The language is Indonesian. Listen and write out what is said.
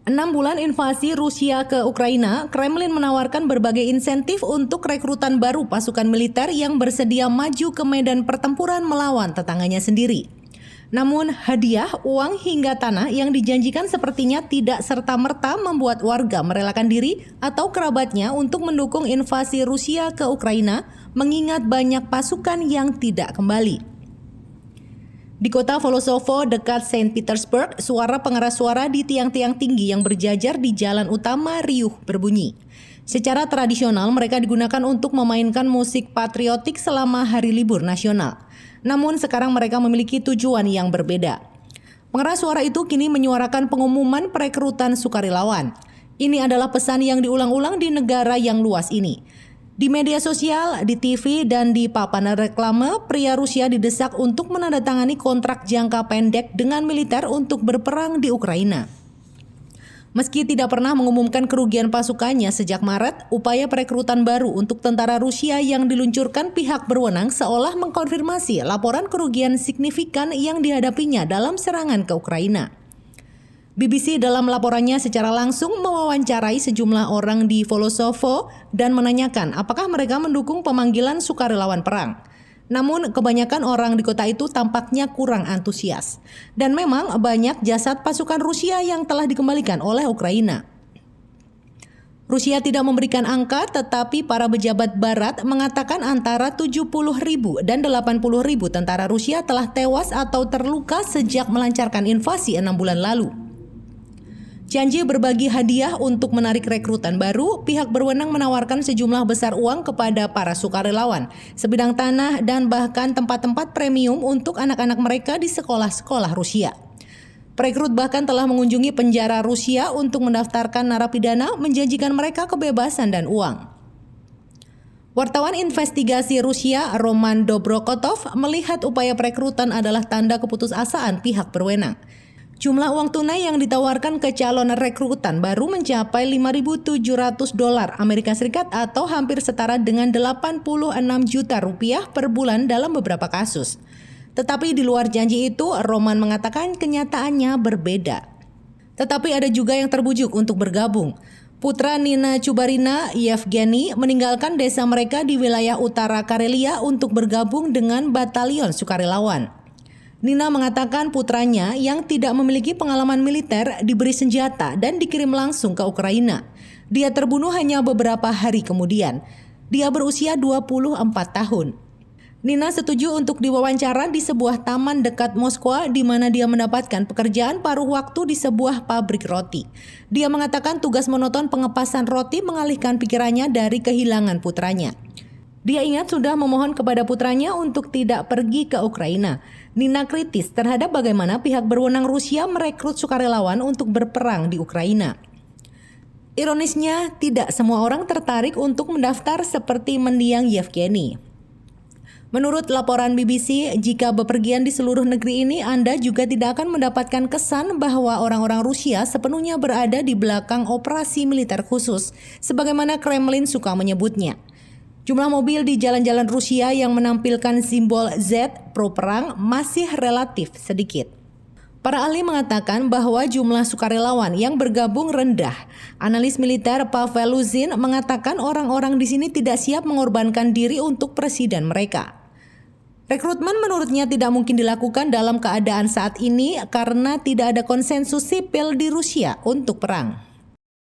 6 bulan invasi Rusia ke Ukraina, Kremlin menawarkan berbagai insentif untuk rekrutan baru pasukan militer yang bersedia maju ke medan pertempuran melawan tetangganya sendiri. Namun, hadiah, uang hingga tanah yang dijanjikan sepertinya tidak serta-merta membuat warga merelakan diri atau kerabatnya untuk mendukung invasi Rusia ke Ukraina, mengingat banyak pasukan yang tidak kembali. Di kota Volosovo dekat Saint Petersburg, suara pengeras suara di tiang-tiang tinggi yang berjajar di jalan utama riuh berbunyi. Secara tradisional, mereka digunakan untuk memainkan musik patriotik selama hari libur nasional. Namun sekarang mereka memiliki tujuan yang berbeda. Pengeras suara itu kini menyuarakan pengumuman perekrutan sukarelawan. Ini adalah pesan yang diulang-ulang di negara yang luas ini. Di media sosial, di TV, dan di papan reklame, pria Rusia didesak untuk menandatangani kontrak jangka pendek dengan militer untuk berperang di Ukraina. Meski tidak pernah mengumumkan kerugian pasukannya sejak Maret, upaya perekrutan baru untuk tentara Rusia yang diluncurkan pihak berwenang seolah mengkonfirmasi laporan kerugian signifikan yang dihadapinya dalam serangan ke Ukraina. BBC dalam laporannya secara langsung mewawancarai sejumlah orang di Volosovo dan menanyakan apakah mereka mendukung pemanggilan sukarelawan perang. Namun kebanyakan orang di kota itu tampaknya kurang antusias. Dan memang banyak jasad pasukan Rusia yang telah dikembalikan oleh Ukraina. Rusia tidak memberikan angka, tetapi para pejabat barat mengatakan antara 70.000 dan 80.000 tentara Rusia telah tewas atau terluka sejak melancarkan invasi 6 bulan lalu. Janji berbagi hadiah untuk menarik rekrutan baru, pihak berwenang menawarkan sejumlah besar uang kepada para sukarelawan, sebidang tanah dan bahkan tempat-tempat premium untuk anak-anak mereka di sekolah-sekolah Rusia. Perekrut bahkan telah mengunjungi penjara Rusia untuk mendaftarkan narapidana, menjanjikan mereka kebebasan dan uang. Wartawan investigasi Rusia Roman Dobrokotov melihat upaya perekrutan adalah tanda keputusasaan pihak berwenang. Jumlah uang tunai yang ditawarkan ke calon rekrutan baru mencapai $5.700 Amerika Serikat atau hampir setara dengan 86 juta rupiah per bulan dalam beberapa kasus. Tetapi di luar janji itu, Roman mengatakan kenyataannya berbeda. Tetapi ada juga yang terbujuk untuk bergabung. Putra Nina Chubarina, Yevgeny, meninggalkan desa mereka di wilayah utara Karelia untuk bergabung dengan batalion sukarelawan. Nina mengatakan putranya yang tidak memiliki pengalaman militer diberi senjata dan dikirim langsung ke Ukraina. Dia terbunuh hanya beberapa hari kemudian. Dia berusia 24 tahun. Nina setuju untuk diwawancara di sebuah taman dekat Moskwa di mana dia mendapatkan pekerjaan paruh waktu di sebuah pabrik roti. Dia mengatakan tugas monoton pengepasan roti mengalihkan pikirannya dari kehilangan putranya. Dia ingat sudah memohon kepada putranya untuk tidak pergi ke Ukraina. Nina kritis terhadap bagaimana pihak berwenang Rusia merekrut sukarelawan untuk berperang di Ukraina. Ironisnya, tidak semua orang tertarik untuk mendaftar seperti mendiang Yevgeny. Menurut laporan BBC, jika bepergian di seluruh negeri ini, Anda juga tidak akan mendapatkan kesan bahwa orang-orang Rusia sepenuhnya berada di belakang operasi militer khusus, sebagaimana Kremlin suka menyebutnya. Jumlah mobil di jalan-jalan Rusia yang menampilkan simbol Z pro-perang masih relatif sedikit. Para ahli mengatakan bahwa jumlah sukarelawan yang bergabung rendah. Analis militer Pavel Luzin mengatakan orang-orang di sini tidak siap mengorbankan diri untuk presiden mereka. Rekrutmen menurutnya tidak mungkin dilakukan dalam keadaan saat ini karena tidak ada konsensus sipil di Rusia untuk perang.